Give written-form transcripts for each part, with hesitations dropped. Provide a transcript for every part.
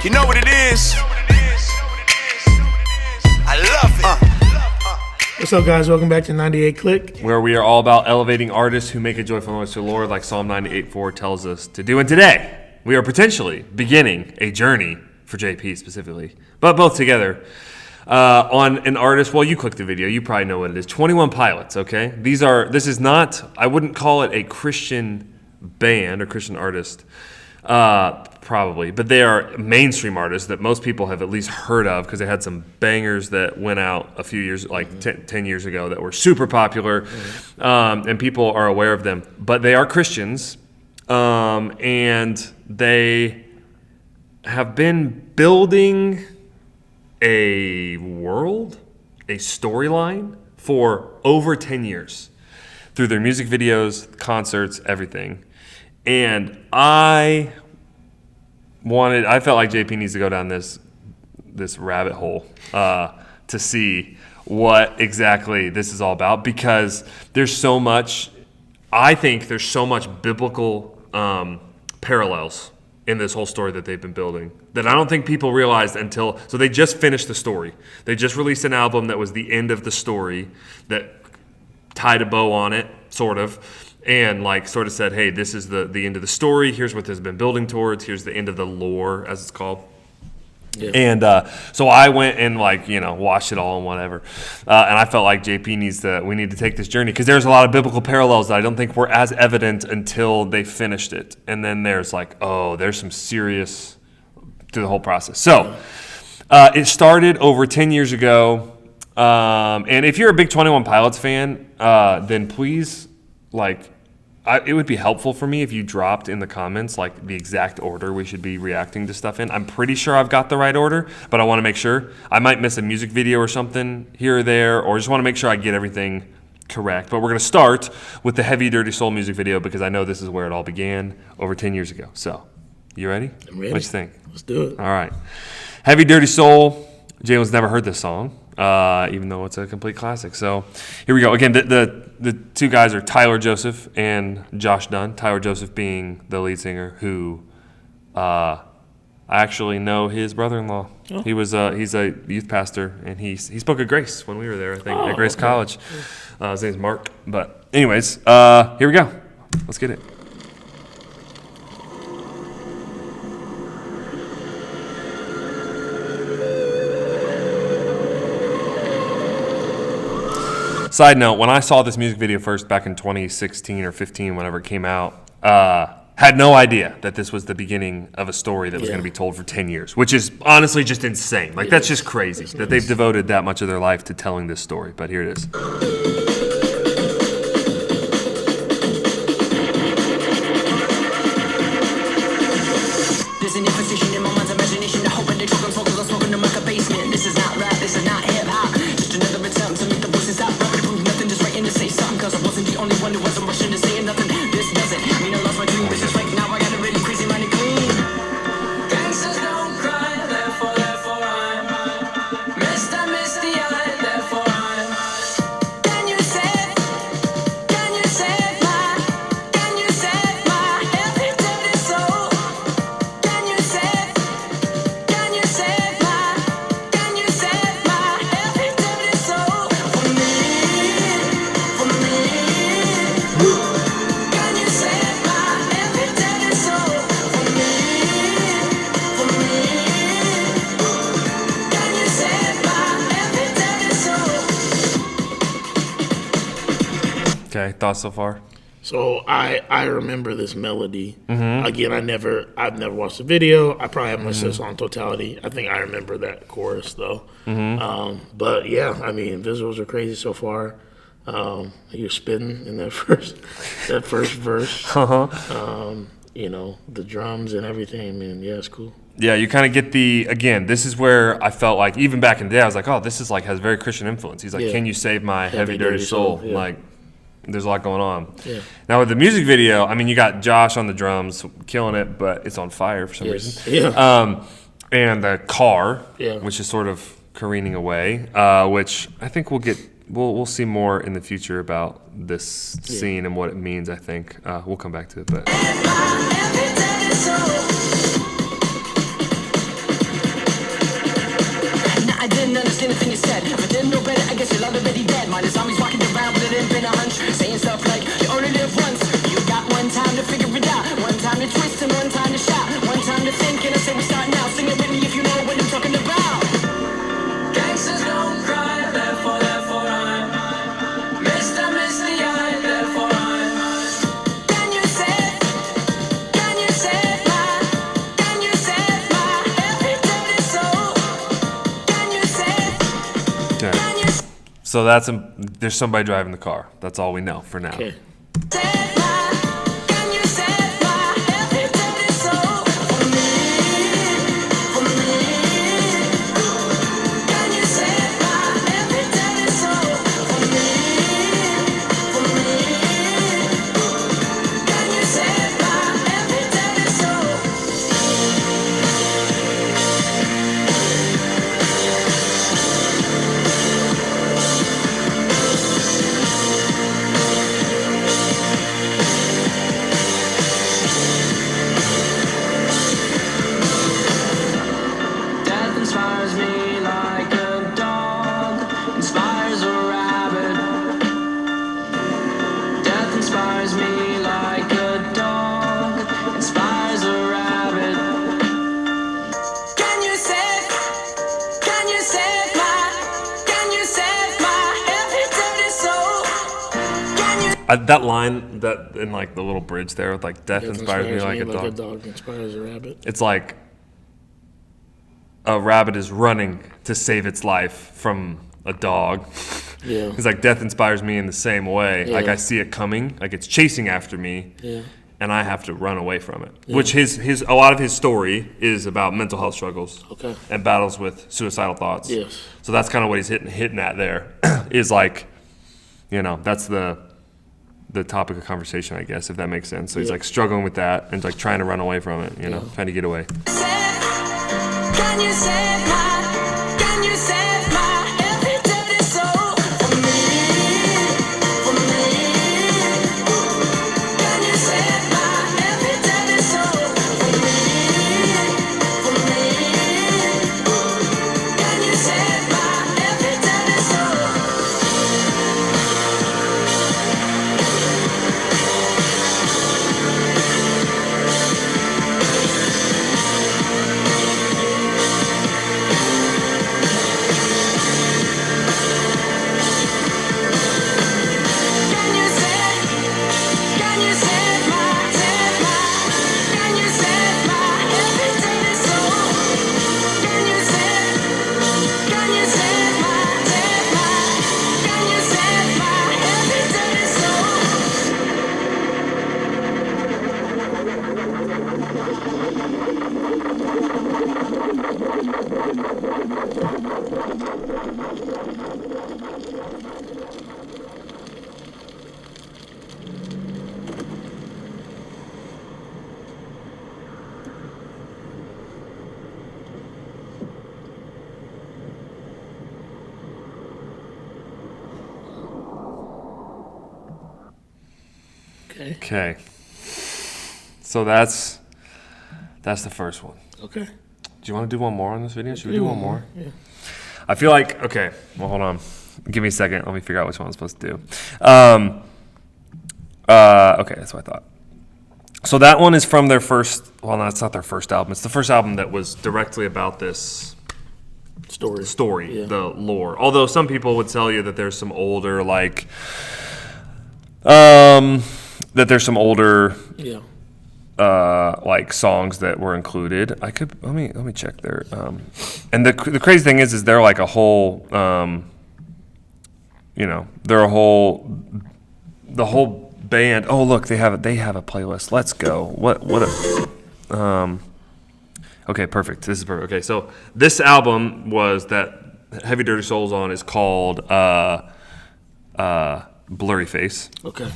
You know what it is. I love it. What's up, guys? Welcome back to 98 Click, where we are all about elevating artists who make a joyful noise to the Lord, like Psalm 98:4 tells us to do. And today, we are potentially beginning a journey for JP specifically, but both together, on an artist. Well, you clicked the video, you probably know what it is. 21 Pilots. Okay, this is not. I wouldn't call it a Christian band or Christian artist. Probably, but they are mainstream artists that most people have at least heard of because they had some bangers that went out a few years, like 10 years ago, that were super popular, and people are aware of them. But they are Christians, and they have been building a world, a storyline for over 10 years through their music videos, concerts, everything. And I felt like JP needs to go down this rabbit hole to see what exactly this is all about, because there's so much, I think there's so much biblical parallels in this whole story that they've been building that I don't think people realized until, so they just finished the story. They just released an album that was the end of the story that tied a bow on it, sort of. And sort of said, hey, this is the end of the story. Here's what this has been building towards. Here's the end of the lore, as it's called. Yeah. And so I went and watched it all and whatever. And I felt like we need to take this journey because there's a lot of biblical parallels that I don't think were as evident until they finished it. And then there's there's some serious through the whole process. So it started over 10 years ago. And if you're a big 21 Pilots fan, then please, it would be helpful for me if you dropped in the comments the exact order we should be reacting to stuff in. I'm pretty sure I've got the right order, but I want to make sure. I might miss a music video or something here or there, or just want to make sure I get everything correct. But we're going to start with the Heavydirtysoul music video because I know this is where it all began over 10 years ago. So, you ready? I'm ready. What you think? Let's do it. All right. Heavydirtysoul. Jalen's never heard this song, even though it's a complete classic. So here we go. Again, the two guys are Tyler Joseph and Josh Dunn. Tyler Joseph being the lead singer, who I actually know his brother-in-law. Oh. He's a youth pastor, and he spoke at Grace when we were there, I think, at Grace College. His name's Mark. But anyways, here we go. Let's get it. Side note, when I saw this music video first back in 2016 or 15, whenever it came out, had no idea that this was the beginning of a story that was going to be told for 10 years, which is honestly just insane. That's just crazy that they've devoted that much of their life to telling this story. But here it is. There's an imposition in my mind's imagination. I hope I did I'm focused on smoking to make a basement. This is not rap, this is not hip-hop. Just another attempt to make the voices out. Just writing to say something, cause I wasn't the only one who wasn't rushing to say nothing. This doesn't mean I lost my dream. It's just now I got a really crazy mind to clean. Gangsters don't cry, therefore I'm misty eye, therefore I'm. Can you save my every dirty soul? Can you save my every dirty soul for me? Okay, thoughts so far? So I remember this melody. Mm-hmm. Again, I've never watched the video. I probably haven't listened to this on totality. I think I remember that chorus though. Mm-hmm. But yeah, I mean, visuals are crazy so far. He was spitting in that first verse. Uh-huh. The drums and everything. Man, yeah, it's cool. Yeah, you kind of get this is where I felt like, even back in the day, I was like, oh, this is has very Christian influence. He's like, Can you save my heavy dirty soul? Yeah. There's a lot going on. Yeah. Now with the music video, I mean, you got Josh on the drums killing it, but it's on fire for some reason. Yeah. And the car, which is sort of careening away, which I think we'll see more in the future about this scene and what it means. I think we'll come back to it, but. So there's somebody driving the car. That's all we know for now. Okay. That line that in like the little bridge there with like death inspires me like a dog. A dog inspires a rabbit. It's like a rabbit is running to save its life from a dog. Yeah. It's like death inspires me in the same way. Yeah. Like I see it coming, like it's chasing after me. Yeah. And I have to run away from it. Yeah. Which a lot of his story is about mental health struggles. Okay. And battles with suicidal thoughts. Yes. So that's kind of what he's hitting at there. Is like, that's the topic of conversation, I guess, if that makes sense. So he's like struggling with that and like trying to run away from it, trying to get away. Can you save my heavy dirty soul for me? Can you save my heavy dirty soul for me? Can you save my heavy dirty soul? Okay. So that's the first one. Okay. Do you want to do one more on this video? Should we do one more? Yeah. I feel like, okay, well, hold on. Give me a second. Let me figure out which one I'm supposed to do. Okay, that's what I thought. So that one is from their first, well, no, it's not their first album. It's the first album that was directly about this story, Yeah. the lore. Although some people would tell you that there's some older, like, Yeah. like songs that were included. I could let me check there. And the crazy thing is they're like a whole, they're the whole band. Oh look, they have a playlist. Let's go. Okay, perfect. This is perfect. Okay, so this album was that Heavydirtysoul's on is called Blurryface. Okay.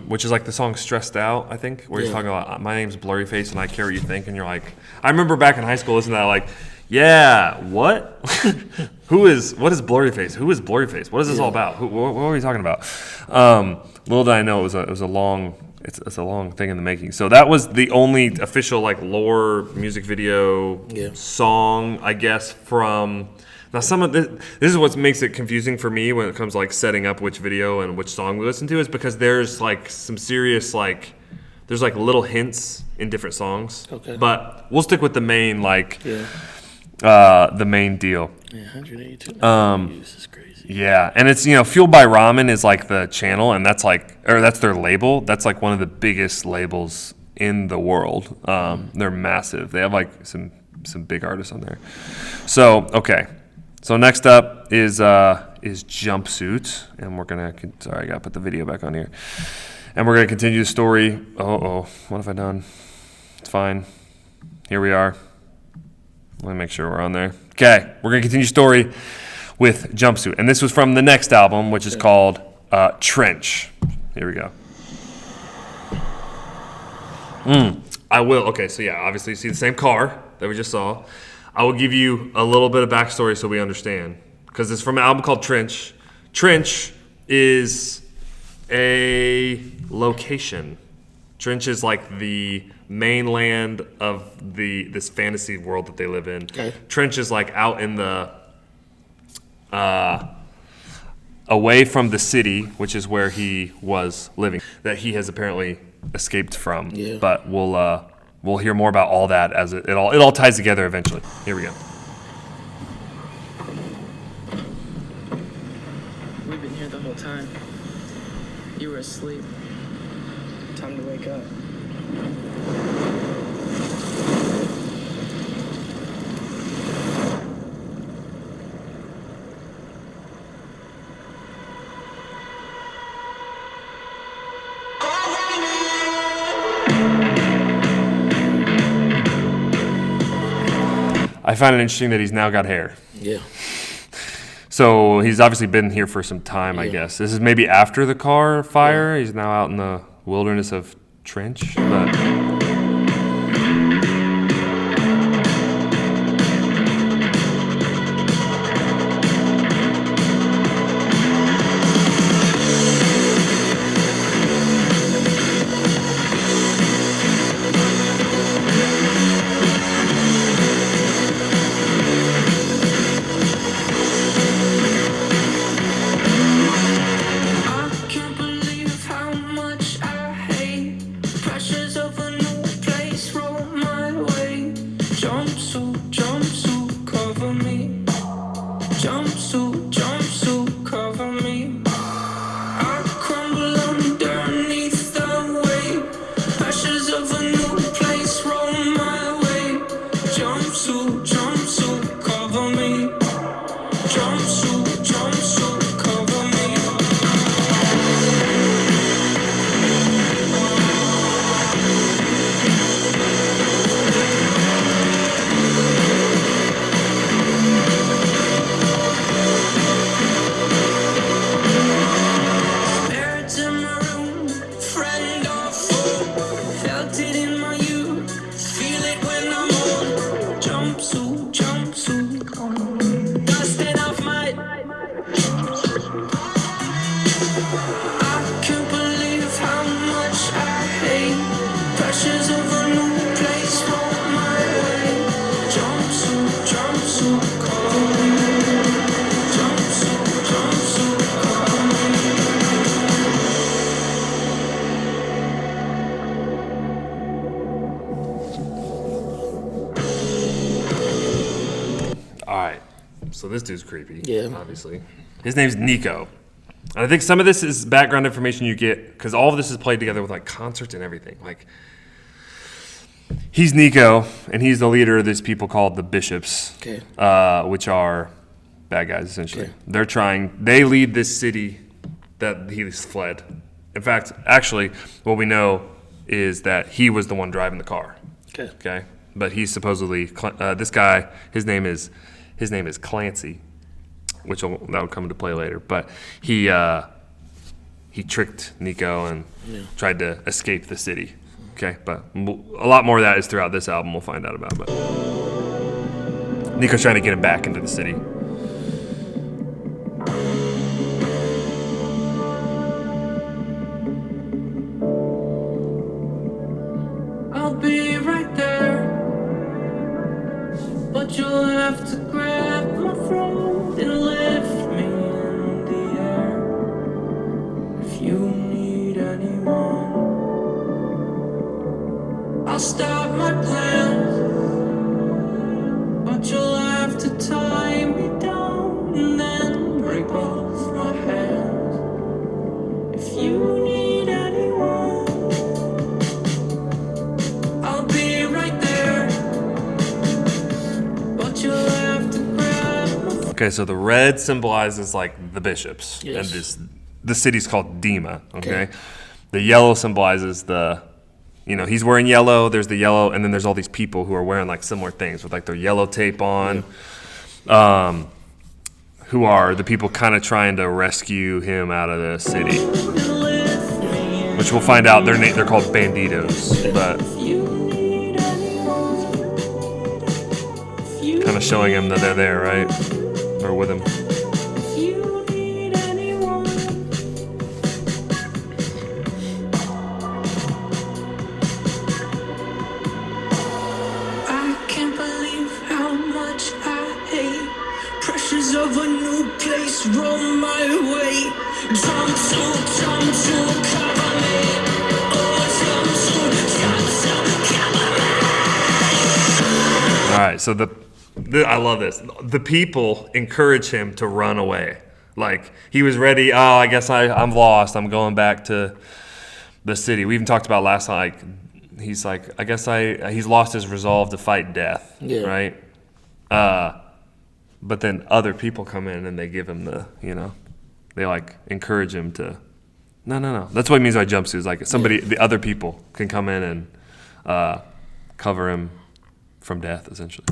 Which is like the song "Stressed Out," I think, where he's talking about my name's Blurryface and I care what you think, and you're like, I remember back in high school listening to that, like, yeah, what? What is Blurryface? Who is Blurryface? What is this all about? What are we talking about? Little did I know it was a long. It's a long thing in the making. So that was the only official like lore music video song, I guess, from. Now, some of this is what makes it confusing for me when it comes to like setting up which video and which song we listen to, is because there's like some serious there's like little hints in different songs. Okay. But we'll stick with the main the main deal. Yeah, 182 views is crazy. Yeah, and it's Fueled by Ramen is like the channel, and that's their label. That's like one of the biggest labels in the world. They're massive. They have like some big artists on there. So okay. So next up is Jumpsuit, and we're gonna. Sorry, I gotta put the video back on here, and we're gonna continue the story. What have I done? It's fine. Here we are. Let me make sure we're on there. Okay, we're gonna continue story with Jumpsuit, and this was from the next album, which is called Trench. Here we go. I will. Okay, so yeah, obviously you see the same car that we just saw. I will give you a little bit of backstory so we understand, because it's from an album called Trench. Trench is a location. Trench is like the mainland of this fantasy world that they live in. Okay. Trench is like out in the away from the city, which is where he was living, that he has apparently escaped from. Yeah. But we'll hear more about all that as it all ties together eventually. Here we go. We've been here the whole time. You were asleep. Time to wake up. I find it interesting that he's now got hair. Yeah. So he's obviously been here for some time, I Yeah. guess. This is maybe after the car fire. He's now out in the wilderness of Trench. But I can't believe how much I hate pressures of a new place roll my way. Jumpsuit, jumpsuit, cover me. Jumpsuit, jumpsuit, cover me. I crumble underneath the weight. Pressures of a new place roll my way. Jumpsuit, jumpsuit, cover me. Jumpsuit, jumpsuit, cover me. Spirits in my room, friend or foe. Felt it in my youth, feel it when I'm old. Jumpsuit, jumpsuit, dusting off my. I can't believe how much I hate pressures of a new place roll my way. Jumpsuit, jumpsuit, cover me. Jumpsuit, jumpsuit, cover me. all right. So this dude's creepy. Yeah. Obviously. His name's Nico. And I think some of this is background information you get because all of this is played together with like concerts and everything. Like he's Nico, and he's the leader of these people called the Bishops, Okay. which are bad guys essentially. Okay. They lead this city that he's fled. In fact, actually, what we know is that he was the one driving the car. Okay. Okay, but he's supposedly this guy. His name is Clancy, that would come into play later. But he tricked Nico and tried to escape the city. Okay, but a lot more of that is throughout this album. We'll find out about. But Nico's trying to get him back into the city. I'll be right there, but you'll have to grab my throat and lift me in the air. If you need anyone, I'll stop my plans, but you'll have to tie me down and then break both my hands. If you need anyone, I'll be right there, but you'll have to grab my Okay, so the red symbolizes like the bishops, Yes. and the city's called Dima. Okay, the yellow symbolizes he's wearing yellow. There's the yellow, and then there's all these people who are wearing like similar things with like their yellow tape on, who are the people kind of trying to rescue him out of the city, which we'll find out they're called banditos, but kind of showing him that they're there, right, or with him. I can't believe how much I hate pressures of a new place roll my way. Jumpsuit, cover me. Oh, jumpsuit, cover me. All right, so I love this. The people encourage him to run away. Like, he was ready. Oh, I guess I'm lost. I'm going back to the city. We even talked about last night. Like, he's like, I guess he's lost his resolve to fight death. Yeah. Right? But then other people come in and they give him they like encourage him to, no. That's what he means by jumpsuit. Like the other people can come in and cover him from death, essentially.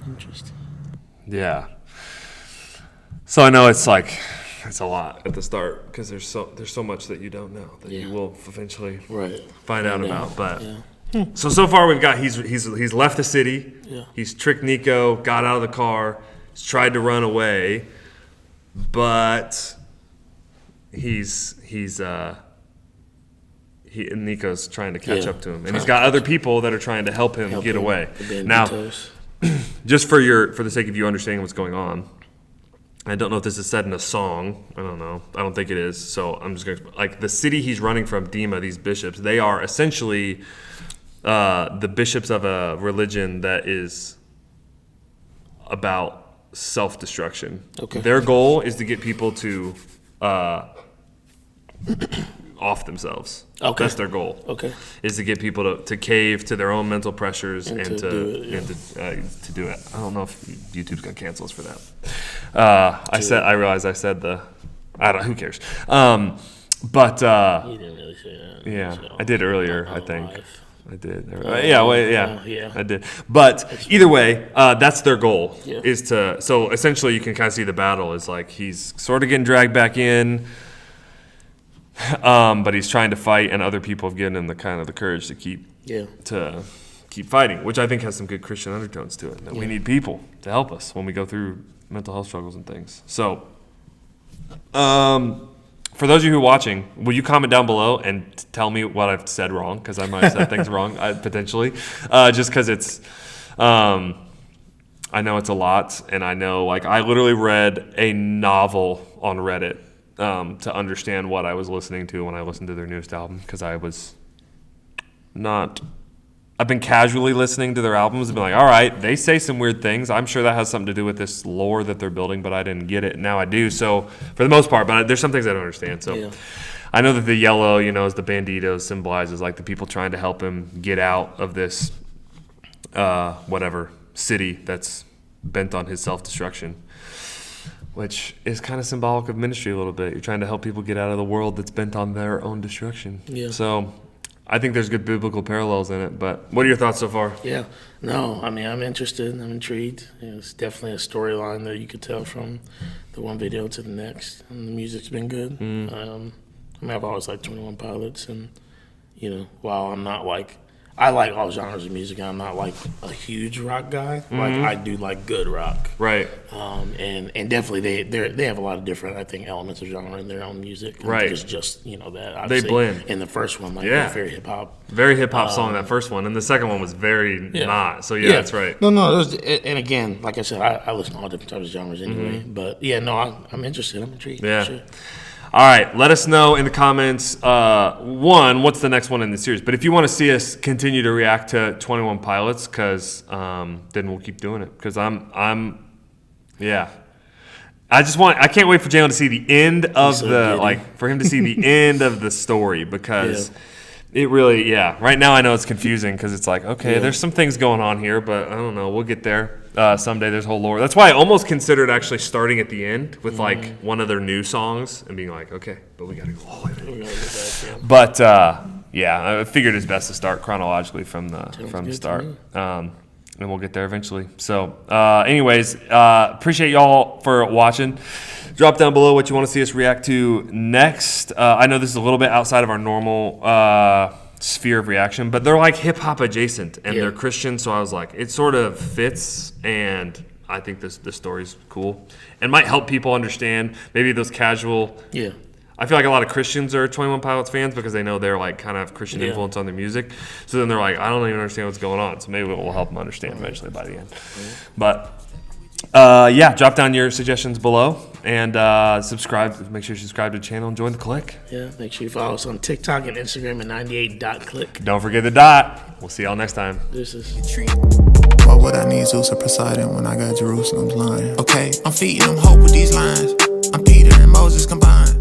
Interesting. Yeah. So I know it's a lot at the start because there's so much that you don't know that you will eventually find out about. But so far we've got he's left the city. Yeah. He's tricked Nico, got out of the car, he's tried to run away, but Nico's trying to catch up to him, and he's got other people that are trying to help him get away. Now, just for the sake of you understanding what's going on, I don't know if this is said in a song. I don't know. I don't think it is. So I'm just going to the city he's running from, Dima, these bishops, they are essentially the bishops of a religion that is about self-destruction. Okay. Their goal is to get people to off themselves. Okay. That's their goal. Okay. Is to get people to cave to their own mental pressures and to do it. I don't know if YouTube's gonna cancel us for that. I realized I said who cares? But you didn't really say that. Yeah, so, I did earlier. I think live. I did. I did. But either way, that's their goal. Yeah. Is to so essentially you can kind of see the battle is like he's sort of getting dragged back in. But he's trying to fight, and other people have given him the courage to keep fighting, which I think has some good Christian undertones to it. That we need people to help us when we go through mental health struggles and things. So, for those of you who are watching, will you comment down below and tell me what I've said wrong? Because I might have said things wrong, potentially. Just because it's, I know it's a lot, and I know, I literally read a novel on Reddit to understand what I was listening to when I listened to their newest album, because I've been casually listening to their albums and been like, all right, they say some weird things. I'm sure that has something to do with this lore that they're building, but I didn't get it. Now I do. So for the most part, but there's some things I don't understand. So I know that the yellow, is the banditos, symbolizes the people trying to help him get out of this, city that's bent on his self-destruction. which is kind of symbolic of ministry a little bit. You're trying to help people get out of the world that's bent on their own destruction. Yeah. So I think there's good biblical parallels in it. But what are your thoughts so far? Yeah. No, I mean, I'm interested. I'm intrigued. It's definitely a storyline that you could tell from the one video to the next. And the music's been good. I mean, I've always liked 21 Pilots. And, you know, while I'm not like, I like all genres of music. I'm not like a huge rock guy. Like, I do like good rock. Right. And definitely they have a lot of different, I think, elements of genre in their own music. I Right. think it's just, you know, that obviously They blend. in the first one, like, Yeah. very hip hop. Very hip hop song, that first one. And the second one was very not. So, yeah, that's right. No, it was, and again, like I said, I listen to all different types of genres anyway. But yeah, no, I'm interested. I'm intrigued. Yeah. For sure. All right, let us know in the comments, one, what's the next one in the series? But if you want to see us continue to react to 21 Pilots, because then we'll keep doing it. Because yeah. I can't wait for Jalen to see the end of for him to see the end of the story, because it really, right now I know it's confusing because it's like, okay, there's some things going on here, but I don't know, we'll get there. Someday there's whole lore. That's why I almost considered actually starting at the end with like one of their new songs and being like, okay, but we got to go all the way back. But I figured it's best to start chronologically from the start. And we'll get there eventually. So anyways, appreciate y'all for watching. Drop down below what you want to see us react to next. I know this is a little bit outside of our normal sphere of reaction, but they're like hip hop adjacent and they're Christian, so I was like, it sort of fits, and I think this story's cool and might help people understand maybe those casual. Yeah. I feel like a lot of Christians are 21 Pilots fans because they know they're like kind of Christian influence on their music. So then they're like, I don't even understand what's going on. So maybe it will help them understand eventually by the end. But drop down your suggestions below and subscribe. Make sure you subscribe to the channel and join the clique. Yeah, make sure you follow us on TikTok and Instagram at 98.click. Don't forget the dot. We'll see y'all next time. This is. Why would I need Zeus or Poseidon when I got Jerusalem's line? Okay, I'm feeding them hope with these lines. I'm Peter and Moses combined.